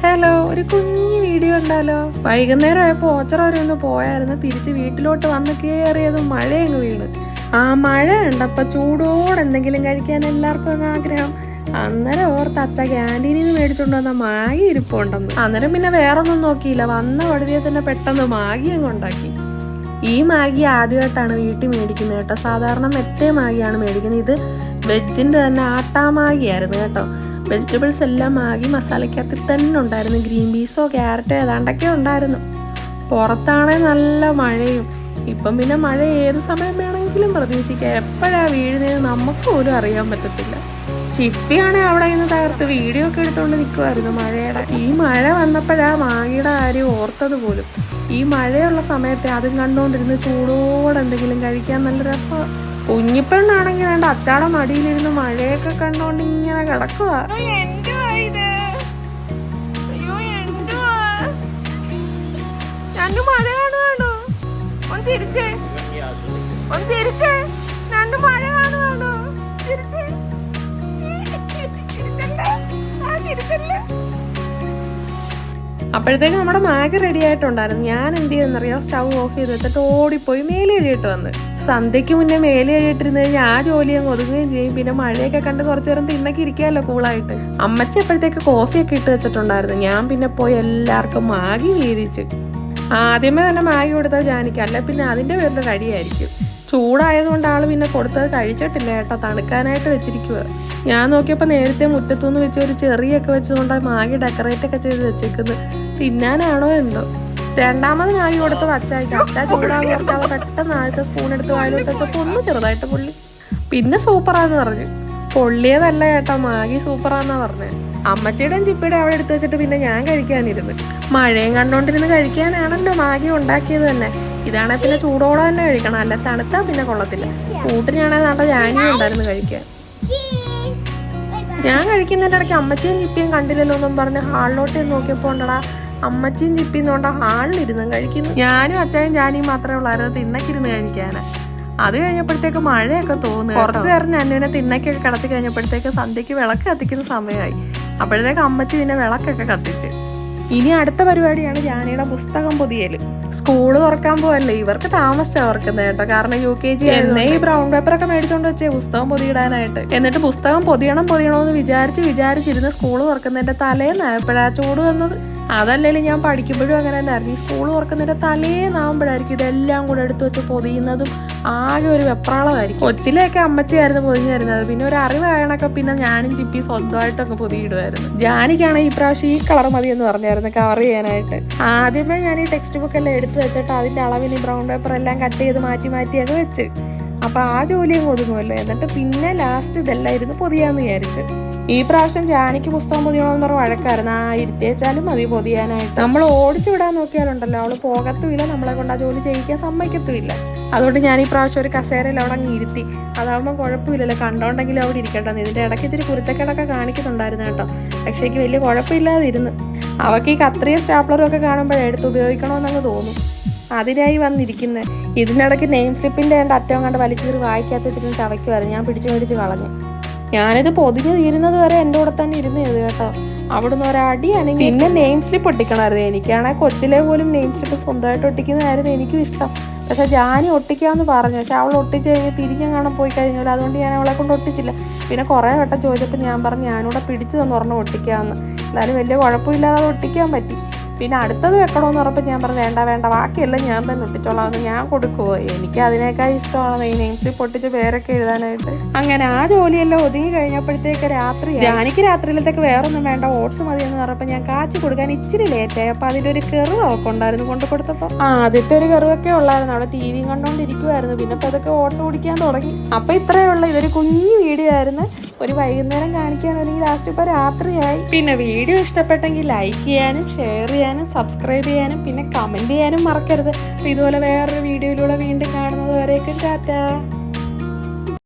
Hello, ഒരു കുഞ്ഞു video ഉണ്ടല്ലോ. വൈകുന്നേരം ആയപ്പോ ഓച്ചറ വരെ ഒന്ന് പോയായിരുന്നു. തിരിച്ച് വീട്ടിലോട്ട് വന്ന് കയറിയതും മഴയങ്ങ് വീണ്. ആ മഴ കണ്ടപ്പോ ചൂടോടെ എന്തെങ്കിലും കഴിക്കാൻ എല്ലാവർക്കും അങ്ങ് ആഗ്രഹം. അന്നേരം ഓർത്ത് അച്ഛ ക്യാൻറ്റീനിൽ നിന്ന് മേടിച്ചോണ്ട് വന്ന മാഗി ഇരിപ്പുണ്ടെന്ന്. അന്നേരം പിന്നെ വേറൊന്നും നോക്കിയില്ല, വന്ന വഴുതിയെ തന്നെ പെട്ടെന്ന് മാഗി അങ്ങ് ഉണ്ടാക്കി. ഈ മാഗി ആദ്യമായിട്ടാണ് വീട്ടിൽ മേടിക്കുന്നത് കേട്ടോ. സാധാരണ മെറ്റേ മാഗിയാണ് മേടിക്കുന്നത്. ഇത് വെജിൻ്റെ തന്നെ ആട്ടാ മാഗിയായിരുന്നു കേട്ടോ. വെജിറ്റബിൾസ് എല്ലാം മാഗി മസാലയ്ക്കകത്ത് തന്നെ ഉണ്ടായിരുന്നു. ഗ്രീൻ പീസോ ക്യാരറ്റോ ഏതാണ്ടൊക്കെ ഉണ്ടായിരുന്നു. പുറത്താണെങ്കിൽ നല്ല മഴയും. ഇപ്പം പിന്നെ മഴ ഏത് സമയം വേണമെങ്കിലും പ്രതീക്ഷിക്കാം. എപ്പോഴാണ് വീഴുന്നത് നമുക്ക് പോലും അറിയാൻ പറ്റത്തില്ല. ചിപ്പിയാണെങ്കിൽ അവിടെ നിന്ന് തകർത്ത് വീഡിയോ ഒക്കെ എടുത്തുകൊണ്ട് നിൽക്കുമായിരുന്നു മഴയുടെ. ഈ മഴ വന്നപ്പോഴാണ് മാഗിയുടെ കാര്യം ഓർത്തത് പോലും. ഈ മഴയുള്ള സമയത്ത് അതും കണ്ടുകൊണ്ടിരുന്ന് ചൂടോടെ എന്തെങ്കിലും കഴിക്കാൻ നല്ല രസമാണ്. കുഞ്ഞിപ്പെണ്ണാണെങ്കിൽ വേണ്ട അച്ചാടെ മടിയിലിരുന്ന് മഴയൊക്കെ കണ്ടോണ്ട് ഇങ്ങനെ കിടക്കുക. അപ്പോഴത്തേക്ക് നമ്മുടെ മാഗി റെഡി ആയിട്ടുണ്ടായിരുന്നു. ഞാൻ എന്ത് ചെയ്തെന്നറിയാം, സ്റ്റൗ ഓഫ് ചെയ്ത് വെച്ചിട്ട് ഓടിപ്പോയി മേലെ എഴുതിയിട്ട് വന്ന്. സന്ധ്യയ്ക്ക് മുന്നേ മേലെ എഴുതിയിട്ടിരുന്ന് കഴിഞ്ഞാൽ ആ ജോലി അങ്ങ് ഒതുങ്ങുകയും ചെയ്യും. പിന്നെ മഴയൊക്കെ കണ്ട് കുറച്ചു നേരം തിന്നൊക്കെ ഇരിക്കാമല്ലോ കൂളായിട്ട്. അമ്മച്ചി അപ്പോഴത്തേക്ക് കോഫിയൊക്കെ ഇട്ട് വെച്ചിട്ടുണ്ടായിരുന്നു. ഞാൻ പിന്നെ പോയി എല്ലാവർക്കും മാഗി വീതിച്ച്. ആദ്യമേ തന്നെ മാഗി കൊടുത്തത് ജാനിക്ക്, അല്ല പിന്നെ അതിൻ്റെ പേരിൽ കഴിയായിരിക്കും. ചൂടായതുകൊണ്ട് ആള് പിന്നെ കൊടുത്തത് കഴിച്ചിട്ടില്ല കേട്ടോ, തണുക്കാനായിട്ട് വെച്ചിരിക്കുക. ഞാൻ നോക്കിയപ്പോൾ നേരത്തെ മുറ്റത്തുനിന്ന് വെച്ച് ഒരു ചെറിയൊക്കെ വെച്ചുകൊണ്ട് മാഗി ഡെക്കറേറ്റ് ഒക്കെ ചെയ്ത് വെച്ചേക്കുന്നത്. തിന്നാനാണോ എന്തോ. രണ്ടാമത് മാഗി കൊടുത്ത് വച്ചായിരിക്കും. അച്ഛാ ചൂടാകുന്ന അവൾ പെട്ടെന്ന് ആദ്യത്തെ സ്പൂൺ എടുത്ത് വായിലോട്ട് വെച്ചപ്പോൾ ഒന്ന് ചെറുതായിട്ട് പൊള്ളി. പിന്നെ സൂപ്പറാന്ന് പറഞ്ഞു. പൊള്ളിയതല്ല കേട്ടോ, മാഗി സൂപ്പറാന്നാ പറഞ്ഞത്. അമ്മച്ചിയുടെയും ചിപ്പിയുടെയും അവിടെ എടുത്ത് വെച്ചിട്ട് പിന്നെ ഞാൻ കഴിക്കാനിരുന്നു. മഴയും കണ്ടോണ്ടിരുന്ന് കഴിക്കാനാണല്ലോ മാഗി ഉണ്ടാക്കിയത് തന്നെ. ഇതാണെങ്കിൽ പിന്നെ ചൂടോടെ തന്നെ കഴിക്കണം, അല്ല തണുത്താൽ പിന്നെ കൊള്ളത്തില്ല. കൂട്ടിനാണെങ്കിൽ നാട്ടെ ജാനിയും ഉണ്ടായിരുന്നു കഴിക്കാൻ. ഞാൻ കഴിക്കുന്നതിൻ്റെ ഇടയ്ക്ക് അമ്മച്ചിയും ചിപ്പിയും കണ്ടില്ലല്ലോ എന്നും പറഞ്ഞ് ഹാളിലോട്ട് നോക്കിയപ്പോൾ ഉണ്ടടാ അമ്മച്ചിയും ചിപ്പിയും കൊണ്ട് ഹാളിലിരുന്ന് കഴിക്കുന്നു. ഞാനും അച്ഛനും ജാനിയും മാത്രമേ ഉള്ളായിരുന്നു തിന്നക്കിരുന്ന് കഴിക്കാന്. അത് കഴിഞ്ഞപ്പോഴത്തേക്ക് മഴയൊക്കെ തോന്നുന്നു. കുറച്ച് നേരം ഞാനിനെ തിന്നക്കൊക്കെ കിടത്തി കഴിഞ്ഞപ്പോഴത്തേക്ക് സന്ധ്യയ്ക്ക് വിളക്ക് കത്തിക്കുന്ന സമയമായി. അപ്പോഴത്തേക്ക് അമ്മച്ചി പിന്നെ വിളക്കൊക്കെ കത്തിച്ച്. ഇനി അടുത്ത പരിപാടിയാണ് ജാനിയുടെ പുസ്തകം പൊതിയല്. സ്കൂള് തുറക്കാൻ പോവല്ലേ, ഇവർക്ക് താമസിച്ചാ ഓർക്കുന്നത് കേട്ടോ. കാരണം UKG എന്നെ ഈ ബ്രൗൺ പേപ്പറൊക്കെ മേടിച്ചോണ്ട് വെച്ചേ പുസ്തകം പൊതിയിടാനായിട്ട്. എന്നിട്ട് പുസ്തകം പൊതിയണമെന്ന് വിചാരിച്ചിരുന്ന് സ്കൂള് തുറക്കുന്നതിന്റെ തലേന്നായപ്പോഴാ ചൂട് വന്നത്. അതല്ലേലും ഞാൻ പഠിക്കുമ്പോഴും അങ്ങനെ തന്നെ ആയിരുന്നു. ഈ സ്കൂൾ തുറക്കുന്നതിന്റെ തലേന്നാവുമ്പോഴായിരിക്കും ഇതെല്ലാം കൂടെ എടുത്തു വെച്ച് പൊതിയുന്നതും. ആകെ ഒരു വെപ്രാളമായിരിക്കും. കൊച്ചിലെയൊക്കെ അമ്മച്ചിയായിരുന്നു പൊതിഞ്ഞു തരുന്നത്. പിന്നെ ഒരു അറിവായണൊക്കെ പിന്നെ ഞാനും ചിപ്പി സ്വന്തമായിട്ടൊക്കെ പൊതിയിടുമായിരുന്നു. ജാനിക്കാണ് ഈ പ്രാവശ്യം ഈ കളർ മതി എന്ന് പറഞ്ഞായിരുന്നു കവർ ചെയ്യാനായിട്ട്. ആദ്യമേ ഞാൻ ഈ ടെക്സ്റ്റ് ബുക്ക് എല്ലാം എടുത്തു വെച്ചിട്ട് അതിന്റെ അളവിന് ബ്രൗൺ പേപ്പർ എല്ലാം കട്ട് ചെയ്ത് മാറ്റിയൊക്കെ വെച്ച്. അപ്പൊ ആ ജോലിയും ഒതുങ്ങുമല്ലോ. എന്നിട്ട് പിന്നെ ലാസ്റ്റ് ഇതെല്ലാം ഇരുന്ന് പൊതിയാന്ന് വിചാരിച്ച്. ഈ പ്രാവശ്യം ജാനിക്ക് പുസ്തകം പൊതിയണമെന്ന് പറഞ്ഞ വഴക്കായിരുന്നു. ഇരുത്തിയേച്ചാലും മതി പൊതിയാനായിട്ട്. നമ്മൾ ഓടിച്ചു വിടാൻ നോക്കിയാലുണ്ടല്ലോ അവള് പോകത്തുമില്ല, നമ്മളെ കൊണ്ട് ആ ജോലി ചെയ്യിക്കാൻ സമ്മതിക്കത്തുമില്ല. അതുകൊണ്ട് ഞാൻ ഈ പ്രാവശ്യം ഒരു കസേരയിൽ അവിടെ അങ്ങ് ഇരുത്തി. അതാകുമ്പോൾ കുഴപ്പമില്ലല്ലോ, കണ്ടോണ്ടെങ്കിലും അവിടെ ഇരിക്കട്ടെ. ഇതിന്റെ ഇടയ്ക്ക് ഇച്ചിരി കുരുത്തക്കേടൊക്കെ കാണിക്കുന്നുണ്ടായിരുന്നു കേട്ടോ. പക്ഷേ എനിക്ക് വലിയ കുഴപ്പമില്ലാതിരുന്ന്. അവൾക്ക് ഈ കത്രിയ സ്റ്റാപ്ലറും ഒക്കെ കാണുമ്പോഴേ എടുത്ത് ഉപയോഗിക്കണമെന്നങ്ങ് തോന്നും. അതിനായി വന്നിരിക്കുന്നത്. ഇതിനിടയ്ക്ക് നെയിം സ്ലിപ്പിന്റെ അറ്റവും കണ്ട് വലിച്ചീറി വായിക്കാത്ത വെച്ചിട്ട് ചവയ്ക്കുമായിരുന്നു. ഞാൻ പിടിച്ച് കളഞ്ഞു. ഞാനിത് പൊതിഞ്ഞ് തീരുന്നത് വരെ എൻ്റെ കൂടെ തന്നെ ഇരുന്ന് ചെയ്തു കേട്ടോ. അവിടുന്ന് ഒരടിയാണെങ്കിൽ പിന്നെ നെയിം സ്ലിപ്പ് ഒട്ടിക്കണമായിരുന്നു. എനിക്കാണെങ്കിൽ കൊച്ചിലെ പോലും നെയിം സ്ലിപ്പ് സ്വന്തമായിട്ട് ഒട്ടിക്കുന്നതായിരുന്നു എനിക്കും ഇഷ്ടം. പക്ഷെ ജാനി ഒട്ടിക്കാമെന്ന് പറഞ്ഞു. പക്ഷെ അവൾ ഒട്ടിച്ച് കഴിഞ്ഞ് തിരിഞ്ഞെങ്ങാണം പോയി കഴിഞ്ഞാൽ അതുകൊണ്ട് ഞാൻ അവളെ കൊണ്ട് ഒട്ടിച്ചില്ല. പിന്നെ കുറേ വട്ടം ചോദിച്ചപ്പോൾ ഞാൻ പറഞ്ഞു ഞാനിവിടെ പിടിച്ചു തന്നു പറഞ്ഞ് ഒട്ടിക്കാമെന്ന്. എന്തായാലും വലിയ കുഴപ്പമില്ലാതെ അത് ഒട്ടിക്കാൻ പറ്റി. പിന്നെ അടുത്തത് വെക്കണമെന്ന് പറഞ്ഞപ്പോൾ ഞാൻ പറഞ്ഞു വേണ്ട ബാക്കിയെല്ലാം ഞാൻ തന്നെ ഒട്ടിച്ചോളാമെന്ന്. ഞാൻ കൊടുക്കുമോ, എനിക്ക് അതിനേക്കാൾ ഇഷ്ടമാണ് ഈ നെയിം സ്ലിപ്പ് ഒട്ടിച്ച് പേരൊക്കെ എഴുതാനായിട്ട്. അങ്ങനെ ആ ജോലിയെല്ലാം ഒതുങ്ങി കഴിഞ്ഞപ്പോഴത്തേക്ക് രാത്രി. ജാനിക്ക് രാത്രിയിലത്തേക്ക് വേറൊന്നും വേണ്ട, ഓട്സ് മതി എന്ന് പറഞ്ഞപ്പോൾ ഞാൻ കാച്ചി കൊടുക്കാൻ ഇച്ചിരി ലേറ്റായി. അപ്പോൾ അതിൻ്റെ ഒരു കെറിവ് അവൾക്ക് ഉണ്ടായിരുന്നു കൊണ്ട് കൊടുത്തപ്പോൾ. ആദ്യത്തെ ഒരു കെറിവൊക്കെ ഉള്ളായിരുന്നു. അവിടെ TV കണ്ടോണ്ടിരിക്കുമായിരുന്നു. പിന്നെ അപ്പോൾ അതൊക്കെ ഓട്സ് കുടിക്കാൻ തുടങ്ങി. അപ്പോൾ ഇത്രയേ ഉള്ളൂ. ഇതൊരു കുഞ്ഞു വീഡിയോ ആയിരുന്നു. ഒരു വൈകുന്നേരം കാണിക്കാൻ അല്ലെങ്കിൽ ലാസ്റ്റ് ഇപ്പോൾ രാത്രിയായി. പിന്നെ വീഡിയോ ഇഷ്ടപ്പെട്ടെങ്കിൽ ലൈക്ക് ചെയ്യാനും ഷെയർ ചെയ്യാനും സബ്സ്ക്രൈബ് ചെയ്യാനും പിന്നെ കമൻറ്റ് ചെയ്യാനും മറക്കരുത്. അപ്പോൾ ഇതുപോലെ വേറൊരു വീഡിയോയിലൂടെ വീണ്ടും കാണുന്നത് വരേക്കും ടാറ്റാ.